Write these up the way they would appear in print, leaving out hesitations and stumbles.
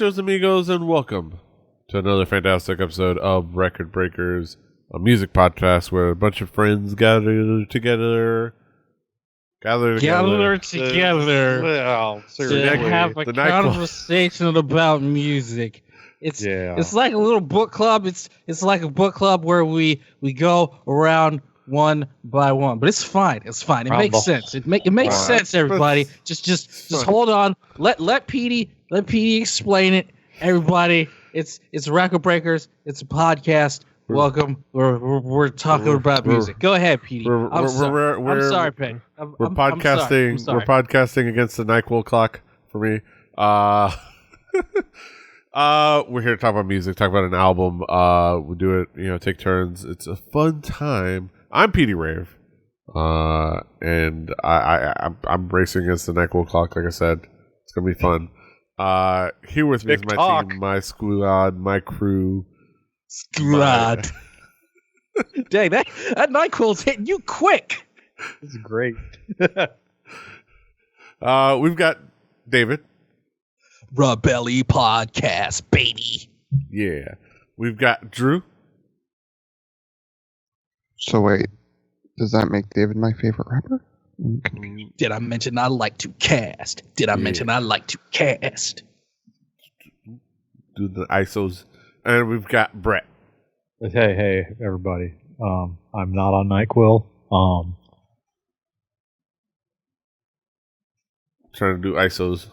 muchachos, amigos, and welcome to another fantastic episode of Record Breakers, a music podcast where a bunch of friends gather together Well, to have a conversation about music. It's like a little book club. It's like a book club where we go around one by one, but it's fine. It's fine. It makes sense. It makes sense. Everybody, just hold on. Let Petey explain it. Everybody, it's Record Breakers. It's a podcast. Welcome. We're talking about music. Go ahead, Petey. I'm sorry, Penny. We're podcasting. I'm sorry. We're podcasting against the NyQuil clock for me. We're here to talk about music, talk about an album. We do it, take turns. It's a fun time. I'm Petey Rave, and I'm racing against the NyQuil clock. Like I said, it's gonna be fun. Here with me is my team, my squad, my crew. Squad. Dang, that NyQuil's hitting you quick. This is great. We've got David. Rebelli Podcast, baby. Yeah. We've got Drew. So wait, does that make David my favorite rapper? Did I mention I like to cast? Do the ISOs. And we've got Brett. Hey, everybody. I'm not on NyQuil. Trying to do ISOs.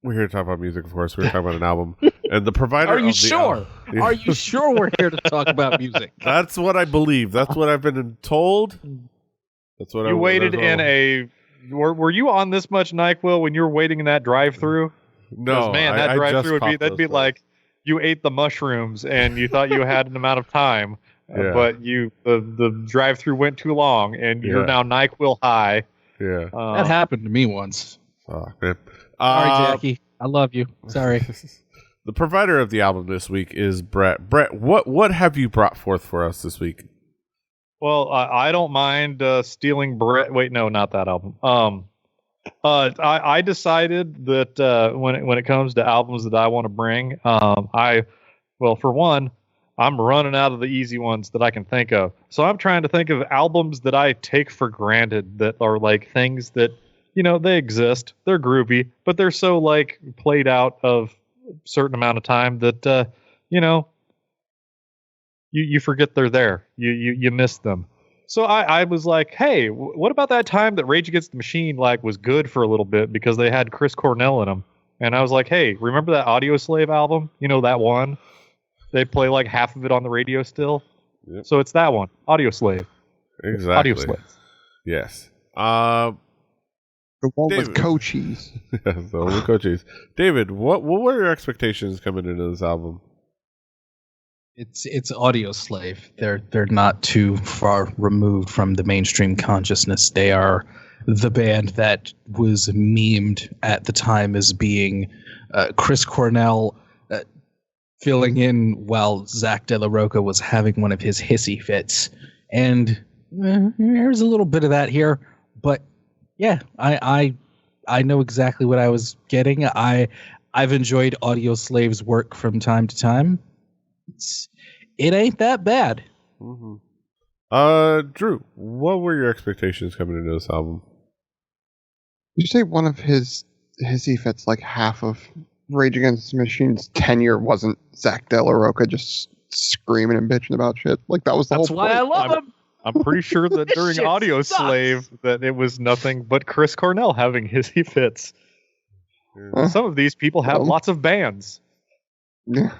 We're here to talk about music, of course. We're talking about an album. And the provider Are you sure? Are you sure we're here to talk about music? That's what I believe. That's what I've been told. That's what you waited in a... Were you on this much NyQuil when you were waiting in that drive-thru? No, man, that drive-thru that'd be like you ate the mushrooms and you thought you had an amount of time, but the drive-thru went too long and you're now NyQuil high. Yeah, that happened to me once. Oh, man. Sorry, Jackie. I love you. Sorry. The provider of the album this week is Brett. Brett, what have you brought forth for us this week? Well, I don't mind stealing Brett. Wait, no, not that album. I decided that when it comes to albums that I want to bring, for one, I'm running out of the easy ones that I can think of. So I'm trying to think of albums that I take for granted that are like things that, they exist, they're groovy, but they're so like played out of a certain amount of time that, you forget they're there. You miss them. So I was like, hey, what about that time that Rage Against the Machine was good for a little bit because they had Chris Cornell in them? And I was like, hey, remember that Audioslave album? That one? They play like half of it on the radio still. Yep. So it's that one, Audioslave. Exactly. Audioslave. Yes. The one David. with Cochise. The one with Cochise. David, what were your expectations coming into this album? It's Audioslave. They're not too far removed from the mainstream consciousness. They are the band that was memed at the time as being Chris Cornell filling in while Zach De La Rocha was having one of his hissy fits. And there's a little bit of that here, but yeah, I know exactly what I was getting. I've enjoyed Audioslave's work from time to time. It ain't that bad. Mm-hmm. Drew, what were your expectations coming into this album? Did you say one of his hissy fits, like half of Rage Against the Machine's tenure wasn't Zach De La Rocha just screaming and bitching about shit? Like that was the That's whole why point. I love him. I'm pretty sure that during shit Audioslave that it was nothing but Chris Cornell having hissy fits. Some of these people have lots of bands. Yeah.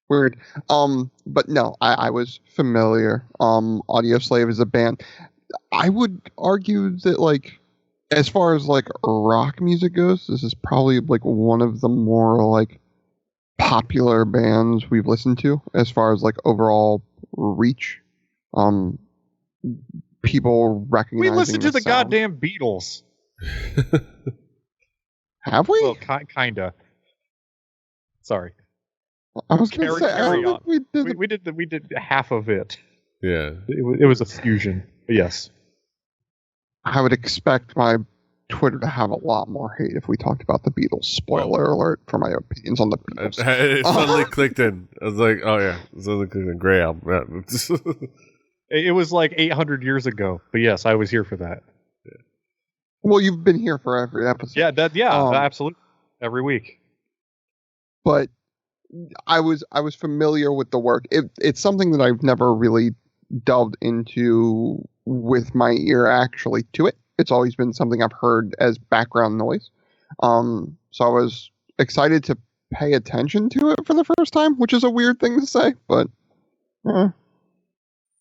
Weird. But no, I was familiar. Audioslave is a band. I would argue that as far as rock music goes, this is probably one of the more popular bands we've listened to as far as overall reach. People recognizing we listened to the sound. goddamn Beatles. Have we? Well, kinda. Sorry. I was going to say, I don't think we did. We did half of it. Yeah. It was a fusion. Yes. I would expect my Twitter to have a lot more hate if we talked about the Beatles. Spoiler alert for my opinions on the Beatles. It suddenly clicked in. I was like, oh yeah, it suddenly clicked in. Great album. It was like 800 years ago, but yes, I was here for that. Well, you've been here for every episode. Yeah, absolutely, every week. But I was familiar with the work. It's something that I've never really delved into with my ear actually to it. It's always been something I've heard as background noise. So I was excited to pay attention to it for the first time, which is a weird thing to say, but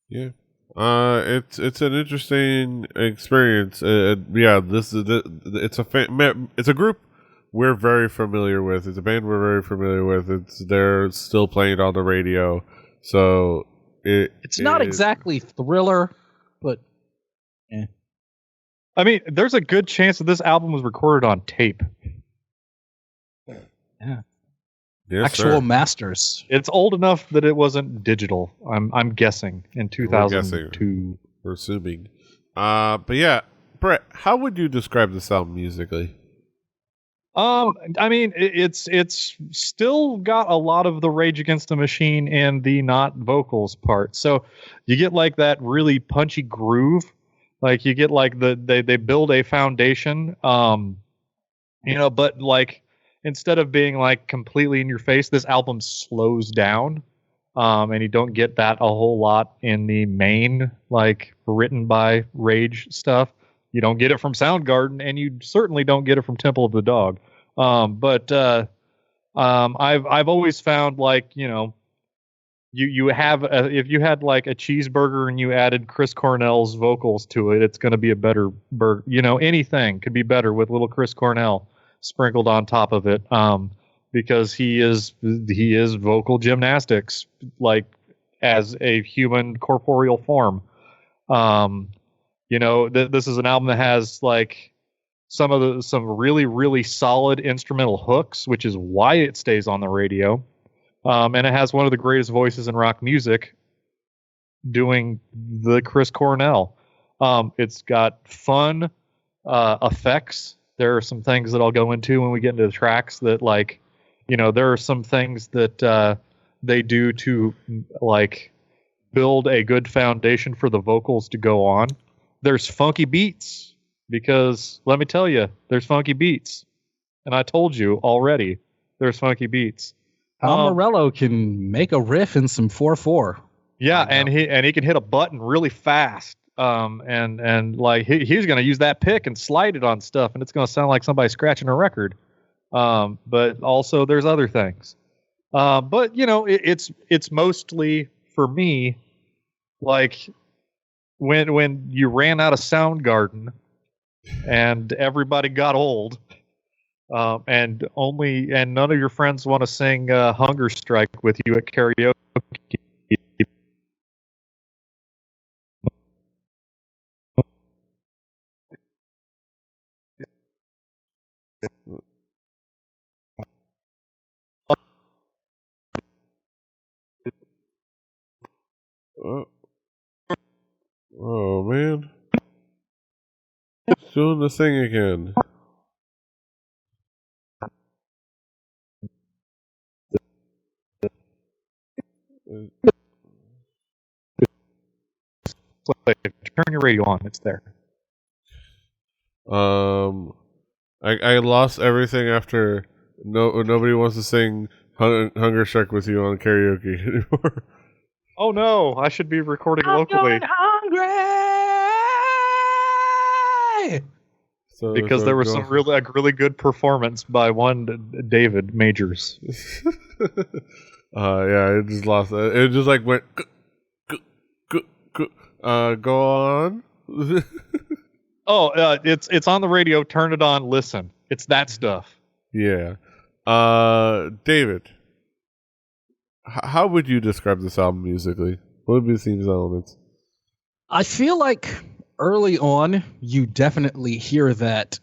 yeah. It's an interesting experience. Yeah, it's a group we're very familiar with. It's a band we're very familiar with. They're still playing on the radio, so it's not exactly Thriller, but I mean, there's a good chance that this album was recorded on tape. Yeah. Yes, actual masters. It's old enough that it wasn't digital. I'm guessing in 2002. We're assuming. But yeah, Brett, how would you describe this album musically? I mean, it's still got a lot of the Rage Against the Machine and the not vocals part. So you get like that really punchy groove. Like you get like they build a foundation. But like instead of being like completely in your face, this album slows down. And you don't get that a whole lot in the main, like written by Rage stuff. You don't get it from Soundgarden, and you certainly don't get it from Temple of the Dog. But I've always found like, you have if you had like a cheeseburger and you added Chris Cornell's vocals to it, it's going to be a better burger. Anything could be better with little Chris Cornell sprinkled on top of it. Because he is vocal gymnastics, like as a human corporeal form. This is an album that has like some really, really solid instrumental hooks, which is why it stays on the radio. And it has one of the greatest voices in rock music doing the Chris Cornell. It's got fun effects. There are some things that I'll go into when we get into the tracks that like, there are some things that they do to like build a good foundation for the vocals to go on. There's funky beats because let me tell you, there's funky beats. And I told you already, there's funky beats. Tom Morello can make a riff in some 4/4. Yeah, and he can hit a button really fast. And like he's going to use that pick and slide it on stuff, and it's going to sound like somebody scratching a record. But also there's other things. But it's mostly for me, like when you ran out of Soundgarden and everybody got old, and none of your friends want to sing Hunger Strike with you at karaoke. Oh man, it's doing the thing again. Turn your radio on. It's there. I lost everything after nobody wants to sing Hunger Strike with you on karaoke anymore. Oh no! I should be recording locally. I'm hungry. Because there was some really good performance by one David Majors. Yeah, it just lost. It just like went. Go on. It's on the radio. Turn it on. Listen. It's that stuff. Yeah. David, how would you describe this album musically? What would be the themes elements? I feel like early on, you definitely hear that,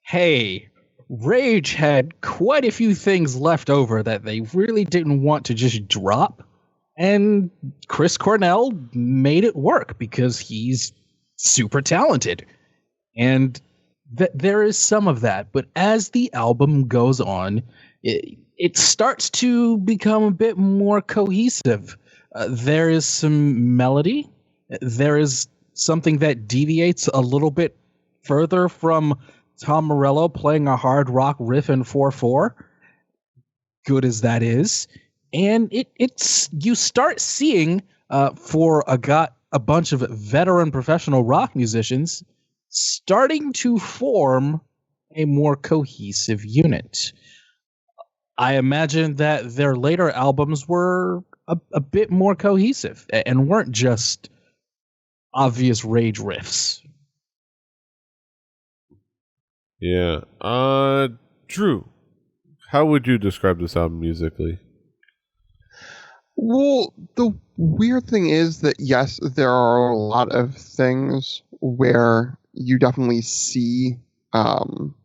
hey, Rage had quite a few things left over that they really didn't want to just drop. And Chris Cornell made it work because he's super talented. And there is some of that, but as the album goes on, it starts to become a bit more cohesive. There is some melody. There is something that deviates a little bit further from Tom Morello playing a hard rock riff in 4/4, good as that is. And it's you start seeing for a bunch of veteran professional rock musicians starting to form a more cohesive unit. I imagine that their later albums were a bit more cohesive and weren't just obvious rage riffs. Yeah. Drew, how would you describe this album musically? Well, the weird thing is that, yes, there are a lot of things where you definitely see some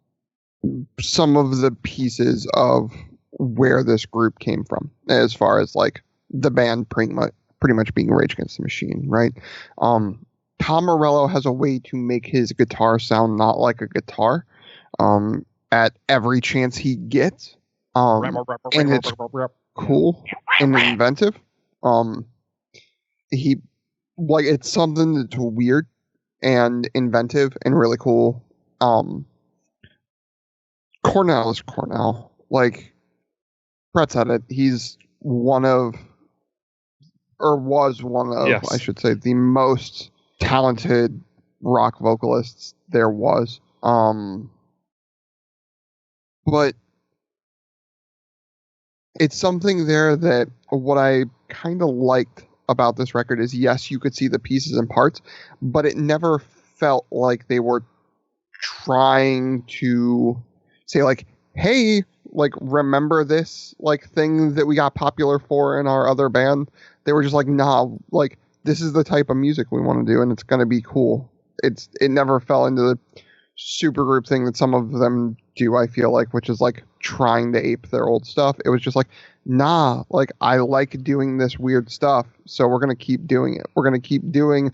of the pieces of where this group came from, as far as like the band pretty much being Rage Against the Machine, right? Tom Morello has a way to make his guitar sound not like a guitar at every chance he gets, and it's cool and inventive. It's something that's weird and inventive and really cool. Cornell is Cornell. Like Brett said it, he's was one of, yes, I should say, the most talented rock vocalists there was. But it's something there that what I kind of liked about this record is, yes, you could see the pieces and parts, but it never felt like they were trying to say like, hey, like, remember this like thing that we got popular for in our other band? They were just like, nah, like, this is the type of music we want to do and it's going to be cool. It never fell into the supergroup thing that some of them do, I feel like, which is like trying to ape their old stuff. It was just like, nah, like, I like doing this weird stuff, so we're going to keep doing it. We're going to keep doing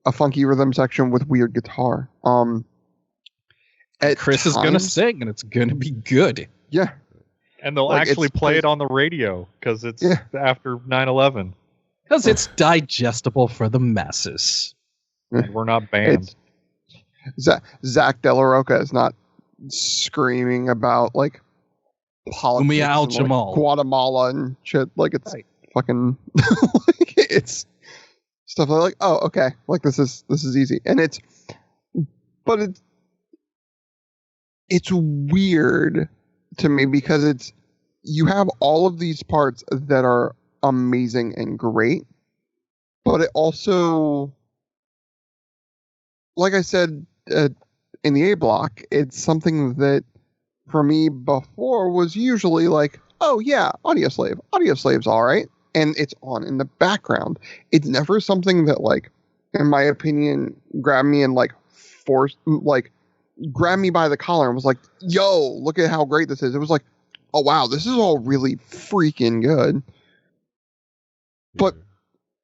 a funky rhythm section with weird guitar. Chris is going to sing and it's going to be good. Yeah. And they'll actually play it on the radio because it's after 9/11. Because it's digestible for the masses. And we're not banned. Zach De La Roca is not screaming about like politics and, like, Guatemala and shit. Like, it's fucking like, it's stuff like, oh, okay, like this is easy. And it's weird to me because you have all of these parts that are amazing and great, but it also, like I said, in the A block, it's something that for me before was usually like, oh yeah, Audioslave's all right, and it's on in the background. It's never something that, like, in my opinion, grabbed me and like grabbed me by the collar and was like, yo, look at how great this is. It was like, oh wow, this is all really freaking good. But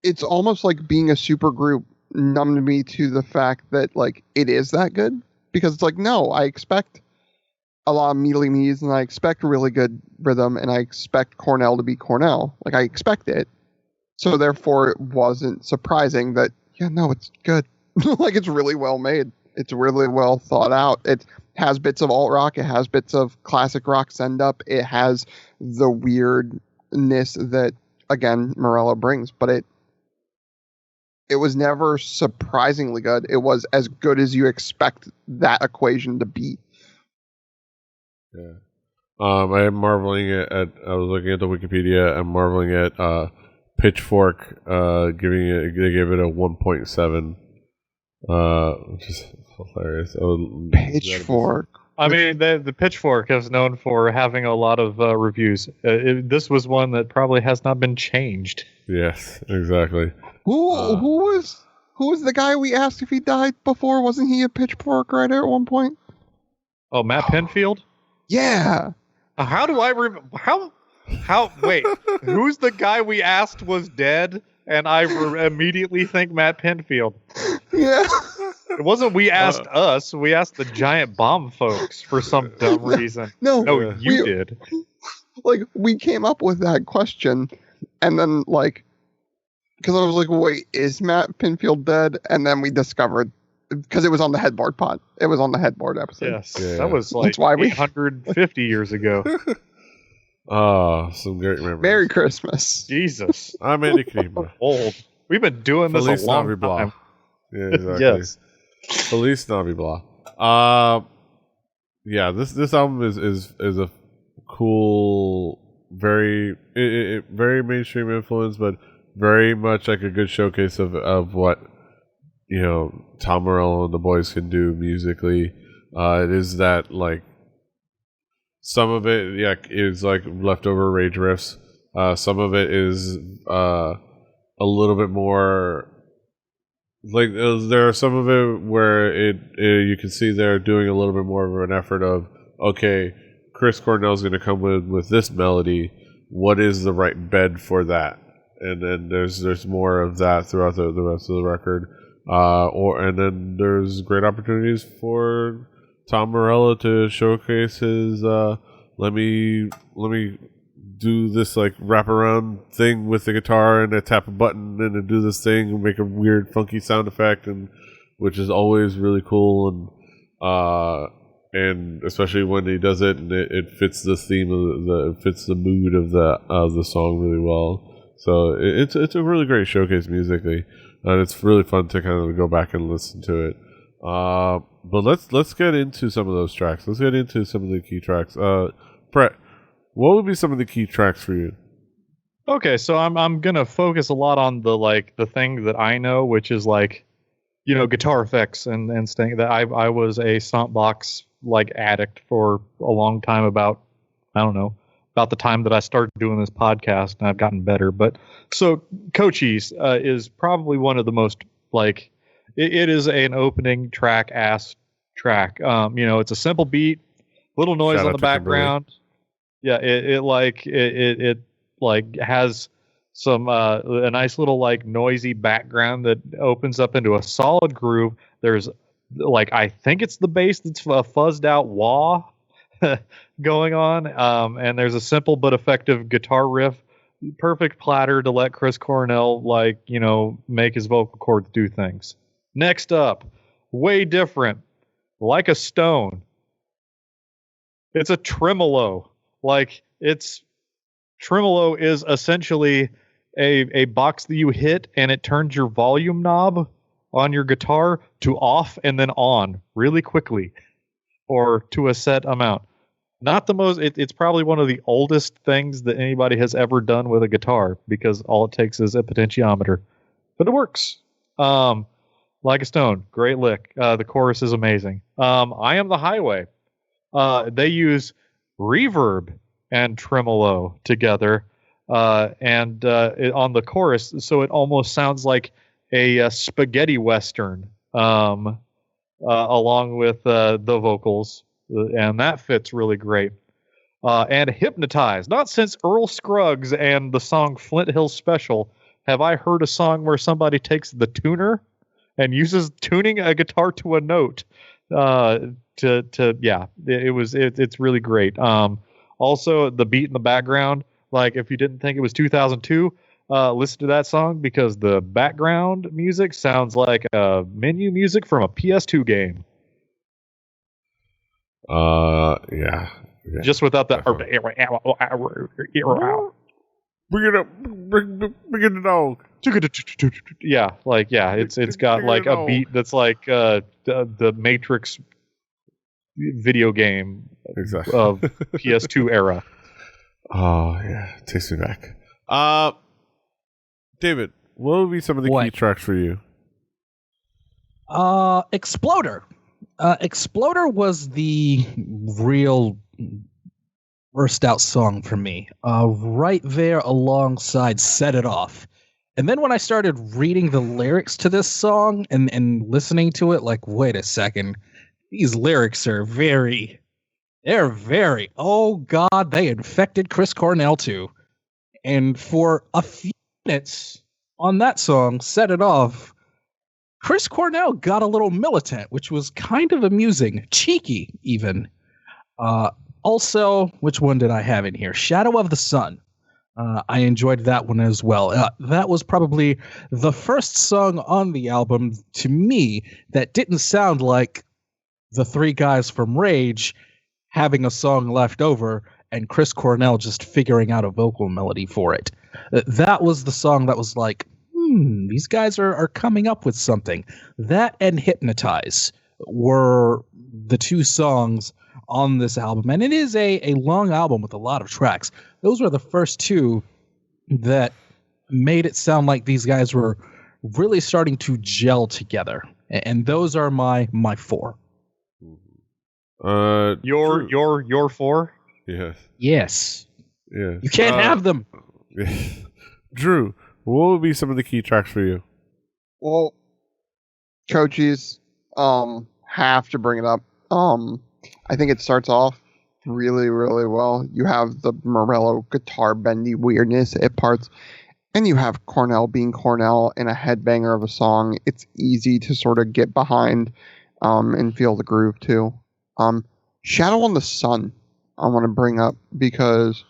it's almost like being a super group numbed me to the fact that, like, it is that good, because it's like, no, I expect a lot of mealy me's and I expect really good rhythm and I expect Cornell to be Cornell. Like, I expect it. So therefore it wasn't surprising that, yeah, no, it's good. Like, it's really well made. It's really well thought out. It has bits of alt rock. It has bits of classic rock send up. It has the weirdness that, again, Morello brings, but it was never surprisingly good. It was as good as you expect that equation to be. Yeah. I am marveling at I was looking at the Wikipedia. I'm marveling at Pitchfork they gave it a 1.7, which is hilarious. Pitchfork. I mean, the Pitchfork is known for having a lot of reviews. This was one that probably has not been changed. Yes, exactly. Who was the guy we asked if he died before? Wasn't he a Pitchfork writer at one point? Oh, Matt Penfield? Yeah. How do I remember? How? Wait, who's the guy we asked was dead? And I immediately think Matt Penfield. Yeah. It wasn't we asked us. We asked the Giant Bomb folks for some dumb reason. No, you did. Like, we came up with that question, and then, like, because I was like, wait, is Matt Pinfield dead? And then we discovered, because it was on the headboard pod. It was on the headboard episode. Yes, that was like 850 years ago. Oh, some great memories. Merry Christmas. Jesus. I'm Andy Knieber. Old. We've been doing this Feliz a long Navi time. Yeah, exactly. Yes. Feliz Navi Blah. Yeah, this album is a cool, very very mainstream influence, but very much like a good showcase of what Tom Morello and the boys can do musically. It is that, like, some of it is like leftover rage riffs. Some of it is a little bit more like there are some of it where you can see they're doing a little bit more of an effort of, okay, Chris Cornell's going to come with this melody. What is the right bed for that? And then there's more of that throughout the rest of the record. And then there's great opportunities for Tom Morello to showcase his let me do this like wraparound thing with the guitar and I tap a button and I do this thing and make a weird funky sound effect, and which is always really cool, and especially when he does it and it fits the theme of it fits the mood of the song really well. So it's a really great showcase musically, and it's really fun to kind of go back and listen to it. But let's get into some of those tracks. Let's get into some of the key tracks. Brett, what would be some of the key tracks for you? Okay, so I'm gonna focus a lot on the thing that I know, which is guitar effects and stuff. That I was a Stompbox addict for a long time. About the time that I started doing this podcast, and I've gotten better. But so Cochise is probably one of the most it is an opening track. It's a simple beat, little noise Shout on out the to background. Yeah, it has some a nice little noisy background that opens up into a solid groove. There's I think it's the bass that's a fuzzed out wah going on, and there's a simple but effective guitar riff, perfect platter to let Chris Cornell make his vocal cords do things. Next up, way different, Like a Stone. It's a tremolo. Tremolo is essentially a box that you hit and it turns your volume knob on your guitar to off and then on really quickly, or to a set amount. Not the most. It's probably one of the oldest things that anybody has ever done with a guitar, because all it takes is a potentiometer, but it works. Like a Stone, great lick. The chorus is amazing. I Am the Highway. They use reverb and tremolo together, and on the chorus, so it almost sounds like a spaghetti western, along with the vocals, and that fits really great. And Hypnotized. Not since Earl Scruggs and the song Flint Hill Special have I heard a song where somebody takes the tuner and uses tuning a guitar to a note. It's really great. Also, the beat in the background, if you didn't think it was 2002, listen to that song, because the background music sounds like menu music from a PS2 game. Yeah. Just without the Bring it up, bring it the dog. Yeah, it's got a beat that's like the Matrix video game exactly of PS2 era. Oh yeah, takes me back. David, what would be some of the key tracks for you? Exploder. Exploder was the real burst out song for me. Right there alongside Set It Off. And then when I started reading the lyrics to this song and listening to it, wait a second, these lyrics are oh God, they infected Chris Cornell too. And for a few minutes on that song, Set It Off, Chris Cornell got a little militant, which was kind of amusing, cheeky even. Also, which one did I have in here? Shadow of the Sun. I enjoyed that one as well. That was probably the first song on the album to me that didn't sound like the three guys from Rage having a song left over and Chris Cornell just figuring out a vocal melody for it. That was the song that was like, these guys are coming up with something. That and Hypnotize were the two songs on this album. And it is a long album with a lot of tracks. Those were the first two that made it sound like these guys were really starting to gel together. And those are my four. Your four? Yes. Yes. Yeah. You can't have them. Drew, what would be some of the key tracks for you? Well, Coaches, have to bring it up. I think it starts off really, really well. You have the Morello guitar bendy weirdness at parts, and you have Cornell being Cornell in a headbanger of a song. It's easy to sort of get behind and feel the groove too. Shadow on the Sun I want to bring up because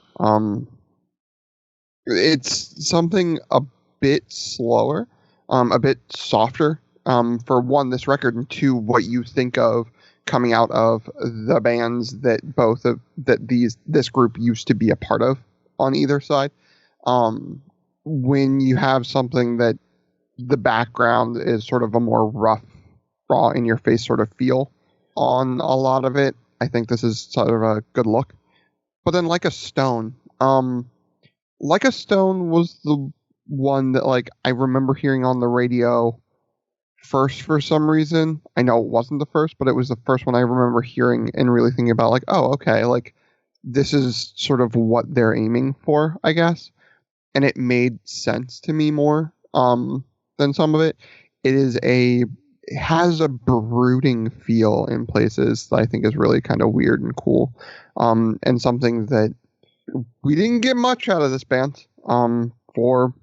it's something a bit slower, a bit softer. For one, this record, and two, what you think of coming out of the bands that this group used to be a part of on either side. When you have something that the background is sort of a more rough, raw, in your face sort of feel on a lot of it, I think this is sort of a good look. But then Like a Stone, Like a Stone was the one that like I remember hearing on the radio first for some reason. I know it wasn't the first, but it was the first one I remember hearing and really thinking about like, oh, okay, like this is sort of what they're aiming for, I guess. And it made sense to me more than some of it. It has a brooding feel in places that I think is really kind of weird and cool. And something that we didn't get much out of this band for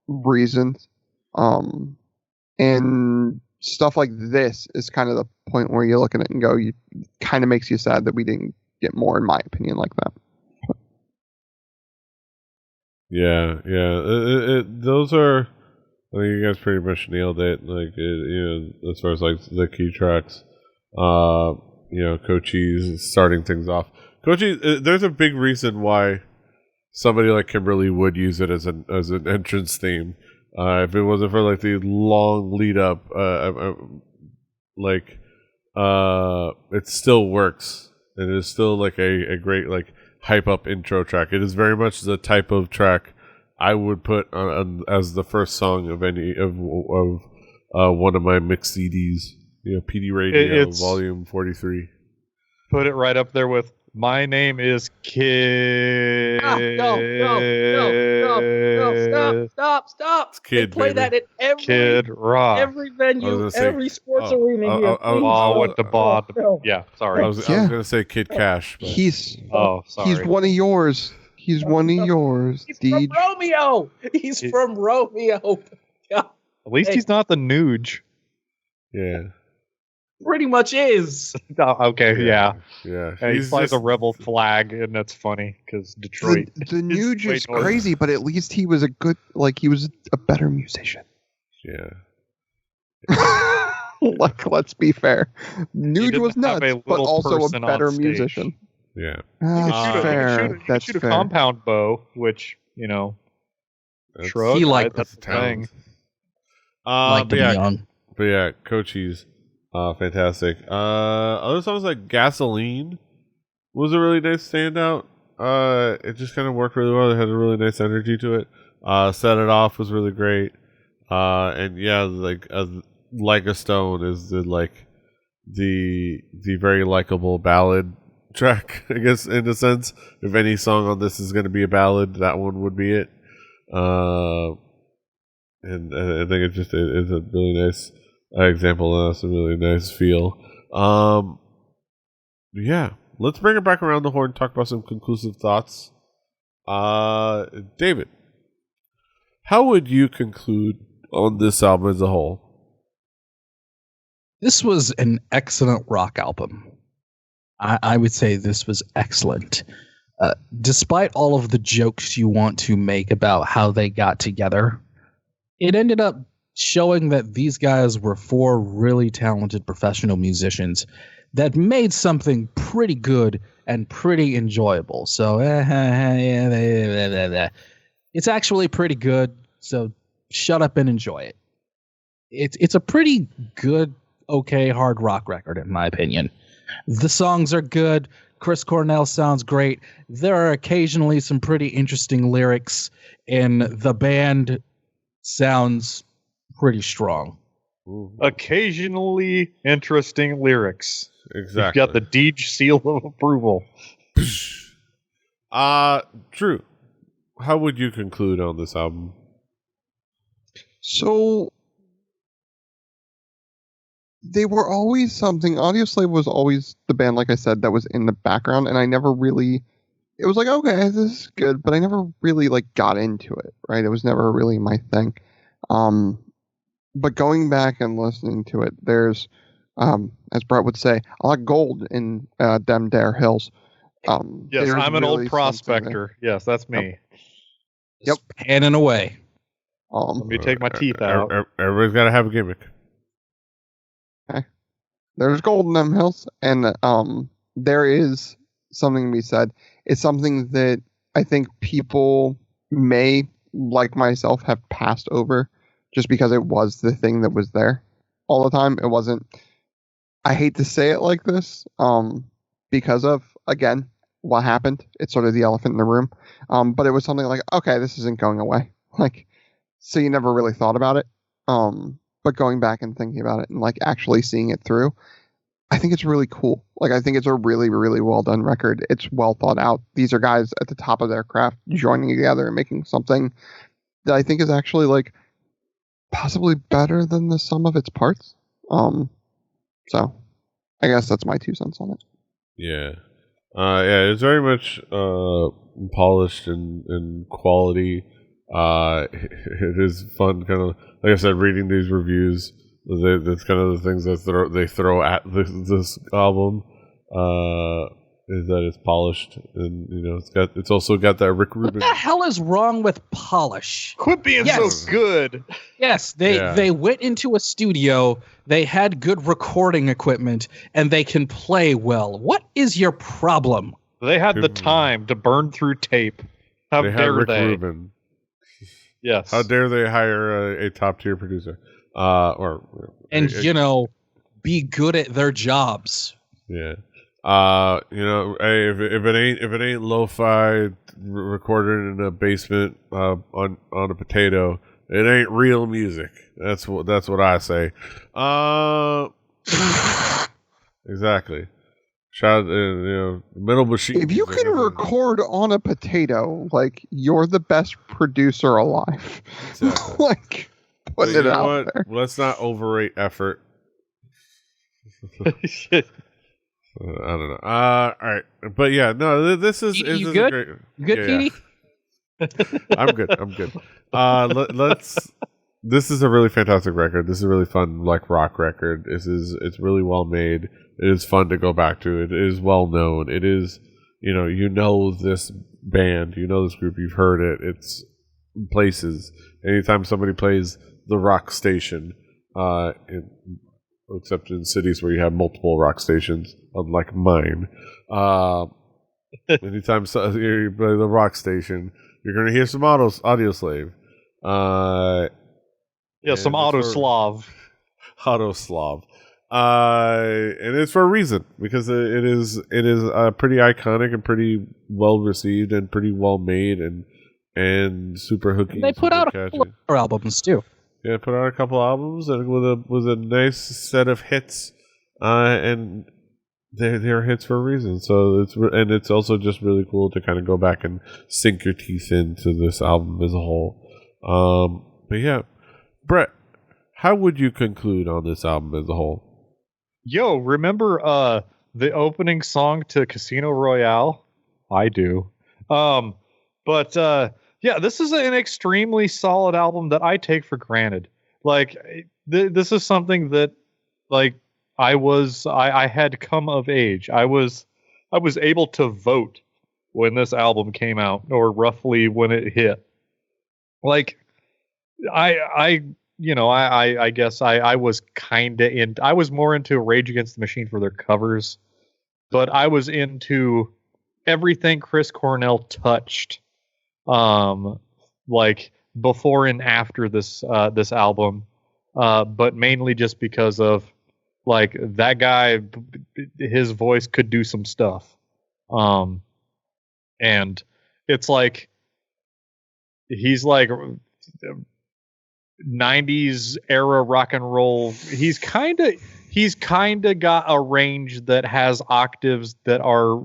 reasons. And stuff like this is kind of the point where you look at it and go, you kind of makes you sad that we didn't get more, in my opinion, like that. Yeah. Those are, I think you guys pretty much nailed it. Like, as far as like the key tracks, Cochise starting things off. Cochise, there's a big reason why somebody like Kimberly would use it as an entrance theme. If it wasn't for like the long lead up, it still works. It is still like a great like hype up intro track. It is very much the type of track I would put on as the first song of any of one of my mixed CDs. PD Radio Volume 43. Put it right up there with My Name is Kid. Stop. It's Kid, they play baby. that at Kid Rock. every venue, every sports arena here. Yeah, sorry. I was going to say Kid Cash. But. He's sorry. one of yours. He's one of yours. He's from Romeo. He's from Romeo. At least he's not the Nuge. Yeah. Pretty much is. Okay, yeah. Yeah. He flies a rebel flag, and that's funny because Detroit. The Nuge is crazy, but at least he was he was a better musician. Yeah. Let's be fair. Nuge was nuts, but also a better musician. Yeah. That's fair. That's fair. A compound bow, which shrug. He liked that's the thing. Liked him young. But yeah, Cochise. Fantastic. Other songs like Gasoline was a really nice standout. It just kind of worked really well. It had a really nice energy to it. Set It Off was really great. And yeah, like a Stone is the very likable ballad track, I guess, in a sense. If any song on this is going to be a ballad, that one would be it. And I think it's a really nice example, and that's a really nice feel. Yeah, let's bring it back around the horn and talk about some conclusive thoughts. David, how would you conclude on this album as a whole? This was an excellent rock album. I would say this was excellent. Despite all of the jokes you want to make about how they got together, it ended up showing that these guys were four really talented professional musicians that made something pretty good and pretty enjoyable. So it's actually pretty good. So shut up and enjoy it. It's a pretty good, okay, hard rock record, in my opinion. The songs are good. Chris Cornell sounds great. There are occasionally some pretty interesting lyrics, and the band sounds pretty strong. Occasionally interesting lyrics. Exactly. You've got the Deej seal of approval. Drew, how would you conclude on this album? So they were always something. Audioslave was always the band, like I said, that was in the background, and I never really. It was like, okay, this is good, but I never really like got into it. Right? It was never really my thing. But going back and listening to it, there's, as Brett would say, a lot of gold in them Dare Hills. Yes, I'm an old prospector. Yes, that's me. Yep, panning away. Let me take my teeth out. Everybody's got to have a gimmick. Okay. There's gold in them hills, and there is something to be said. It's something that I think people may, like myself, have passed over just because it was the thing that was there all the time. It wasn't. I hate to say it like this, because of, again, what happened. It's sort of the elephant in the room. But it was something like, okay, this isn't going away. Like, so you never really thought about it. But going back and thinking about it and like actually seeing it through, I think it's really cool. Like, I think it's a really, really well done record. It's well thought out. These are guys at the top of their craft joining together and making something that I think is actually like possibly better than the sum of its parts. So I guess that's my 2 cents on it. Yeah. Yeah, it's very much polished and quality. It is fun, kind of like I said, reading these reviews. That's kind of the things that they throw at this album. Is that it's polished, and it's also got that Rick Rubin. What the hell is wrong with polish? Quit being so good. Yes, they went into a studio. They had good recording equipment, and they can play well. What is your problem? They had the time to burn through tape. How dare Rick they? Rubin. Yes. How dare they hire a top tier producer? Be good at their jobs. Yeah. Hey, if it ain't lo-fi recorded in a basement on a potato, it ain't real music. That's what I say. Exactly. Shout Metal Machine. If you can record on a potato, like, you're the best producer alive. Exactly. Like, putting it out there. Let's not overrate effort. I don't know. All right, but yeah, no. This is you is good? A great, You good, Petey? Yeah. I'm good. Let's. This is a really fantastic record. This is a really fun, like, rock record. It's really well made. It is fun to go back to. It is well known. It is, this band, this group. You've heard it. It's places. Anytime somebody plays the rock station, except in cities where you have multiple rock stations, unlike mine. Anytime you play the rock station, you're going to hear some Audioslave. Some Autoslav. Autoslav. And it's for a reason, because it is pretty iconic and pretty well received and pretty well made and super hooky. They put out a couple of other albums too. Yeah, put out a couple albums and with a nice set of hits, and they're hits for a reason. So it's also just really cool to kind of go back and sink your teeth into this album as a whole. But yeah, Brett, how would you conclude on this album as a whole? Yo, remember the opening song to Casino Royale? I do. Yeah, this is an extremely solid album that I take for granted. Like, this is something that, like, I had come of age. I was able to vote when this album came out, or roughly when it hit. Like, I guess I was I was more into Rage Against the Machine for their covers, but I was into everything Chris Cornell touched, like before and after this album, but mainly just because of like that guy, his voice could do some stuff, and it's like he's like 90s era rock and roll. He's kind of got a range that has octaves that are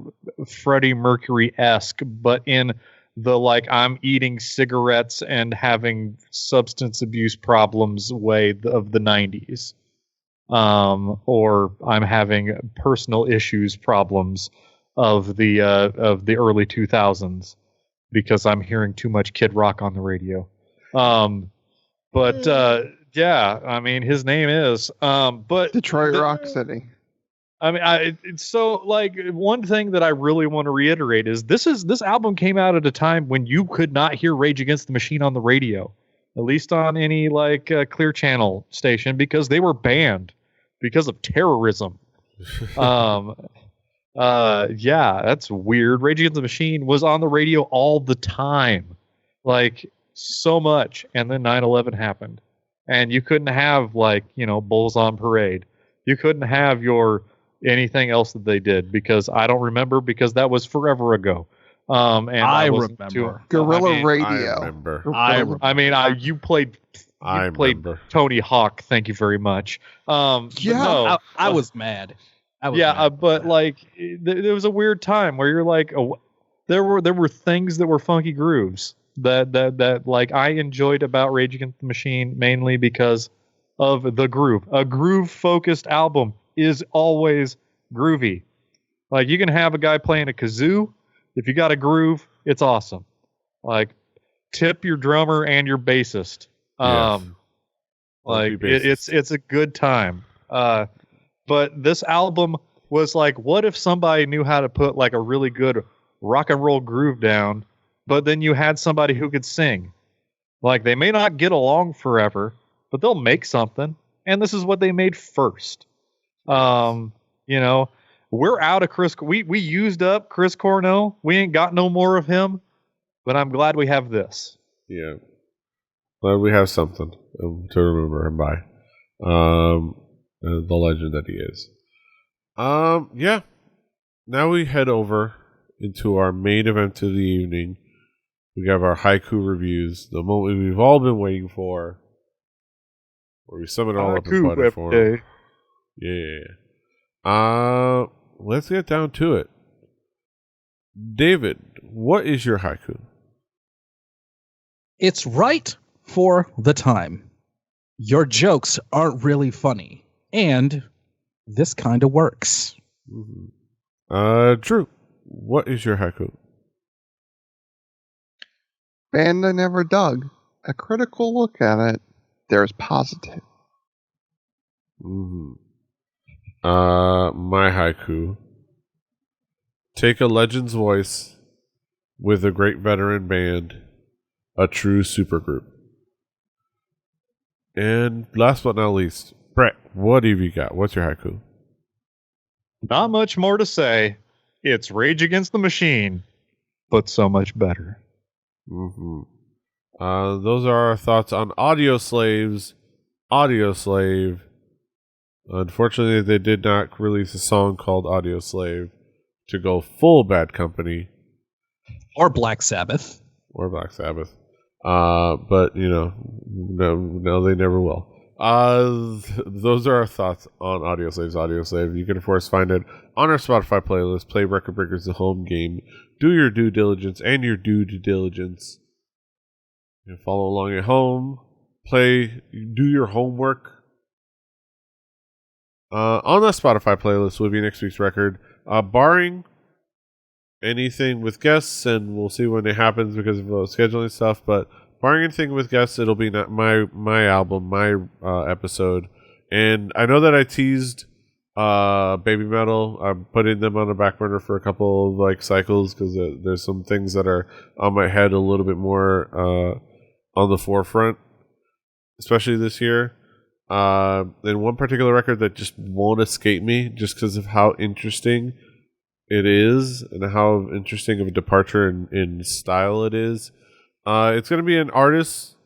Freddie Mercury-esque, but in the like I'm eating cigarettes and having substance abuse problems way of the 90s. Or I'm having personal issues problems of the early 2000s because I'm hearing too much Kid Rock on the radio. Yeah, I mean, his name is, but Detroit Rock City. I mean, so like one thing that I really want to reiterate is this album came out at a time when you could not hear Rage Against the Machine on the radio, at least on any like Clear Channel station, because they were banned because of terrorism. Yeah, that's weird. Rage Against the Machine was on the radio all the time, like so much, and then 9/11 happened, and you couldn't have like Bulls on Parade. You couldn't have your anything else that they did because I don't remember because that was forever ago. And I remember Guerrilla Radio. I remember. You played remember. Tony Hawk. Thank you very much. I was mad. But like there was a weird time where you're like, there were things that were funky grooves that like I enjoyed about Rage Against the Machine mainly because of the groove. A groove focused album is always groovy. Like you can have a guy playing a kazoo. If you got a groove, it's awesome. Like tip your drummer and your bassist. Yes. Like it's a good time. But this album was like, what if somebody knew how to put like a really good rock and roll groove down, but then you had somebody who could sing. Like they may not get along forever, but they'll make something. And this is what they made first. We're out of Chris. We used up Chris Cornell. We ain't got no more of him, but I'm glad we have this. Yeah. Glad we have something to remember him by. The legend that he is. Yeah. Now we head over into our main event of the evening. We have our haiku reviews, the moment we've all been waiting for, where we sum it all up in butter form. Yeah. Let's get down to it. David, what is your haiku? It's right for the time. Your jokes aren't really funny, and this kind of works. Mm-hmm. Drew, what is your haiku? Band I never dug. A critical look at it. There's positive. Mm-hmm. My haiku. Take a legend's voice with a great veteran band, a true supergroup. And last but not least, Brett, what have you got? What's your haiku? Not much more to say. It's Rage Against the Machine, but so much better. Mm-hmm. Those are our thoughts on Audioslave. Unfortunately, they did not release a song called Audioslave to go full Bad Company. Or Black Sabbath. But, no, they never will. Those are our thoughts on Audioslave. You can, of course, find it on our Spotify playlist. Play Record Breakers, the home game. Do your due diligence and your due diligence. And follow along at home. Do your homework. On the Spotify playlist will be next week's record. Barring anything with guests, and we'll see when it happens because of scheduling stuff, but barring anything with guests, it'll be not my album, my episode. And I know that I teased Baby Metal. I'm putting them on the back burner for a couple of like cycles because there's some things that are on my head a little bit more on the forefront, especially this year. And one particular record that just won't escape me just because of how interesting it is and how interesting of a departure in style it is. It's going to be an artist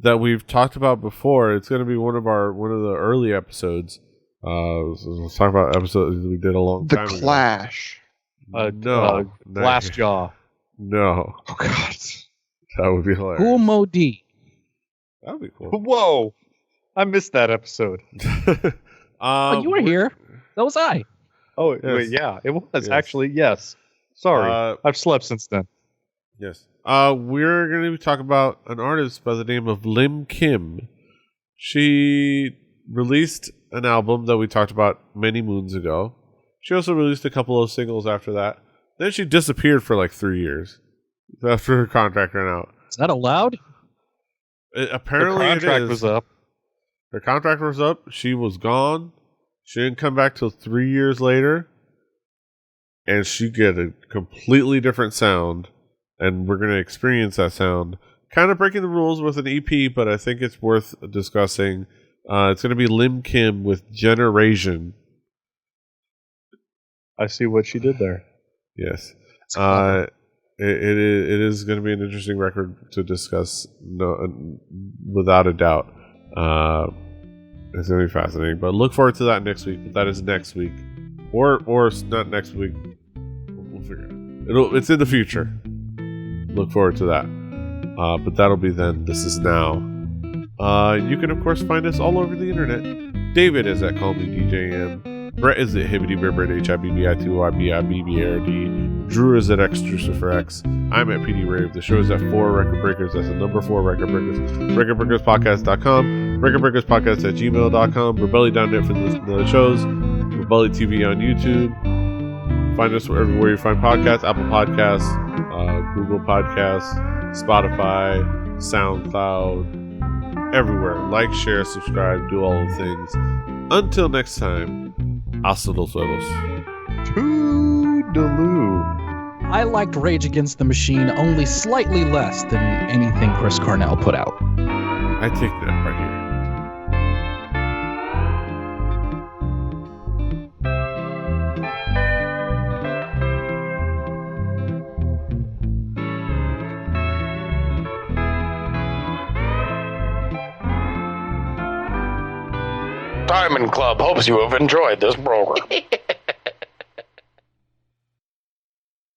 that we've talked about before. It's going to be one of the early episodes. Let's talk about episodes we did a long time ago. The Clash. No. Glassjaw. No. Oh God. That would be hilarious. Cool Modi. That would be cool. Whoa. I missed that episode. Oh, you were here. That was I. Oh, Yes. wait, yeah. It was Yes. actually, yes. Sorry. I've slept since then. Yes. We're going to be talking about an artist by the name of Lim Kim. She released an album that we talked about many moons ago. She also released a couple of singles after that. Then she disappeared for like 3 years after her contract ran out. Is that allowed? Apparently, the contract it is. was up. Her contract was up. She was gone. She didn't come back till 3 years later. And she get a completely different sound. And we're going to experience that sound. Kind of breaking the rules with an EP, but I think it's worth discussing. It's going to be Lim Kim with Generation. I see what she did there. Yes. It is going to be an interesting record to discuss, without a doubt. It's going to be fascinating. But look forward to that next week. But that is next week. Or not next week. We'll figure it out. It's in the future. Look forward to that. But that'll be then. This is now. You can, of course, find us all over the internet. David is at Call Me DJM. Brett is at HibbityBirbird, HIBBITYBIBBRD. Drew is at XTruciferX. I'm at PD Rave. The show is at 4 Record Breakers. That's the number 4 Record Breakers. RecordBreakersPodcast.com. RecordBreakersPodcast@gmail.com. Rebelli.net for the shows. Rebelli TV on YouTube. Find us everywhere you find podcasts. Apple Podcasts, Google Podcasts, Spotify, SoundCloud. Everywhere. Like, share, subscribe, do all the things. Until next time, hasta los huevos. Toodaloo. I liked Rage Against the Machine only slightly less than anything Chris Cornell put out. I take that right here. Diamond Club hopes you have enjoyed this program.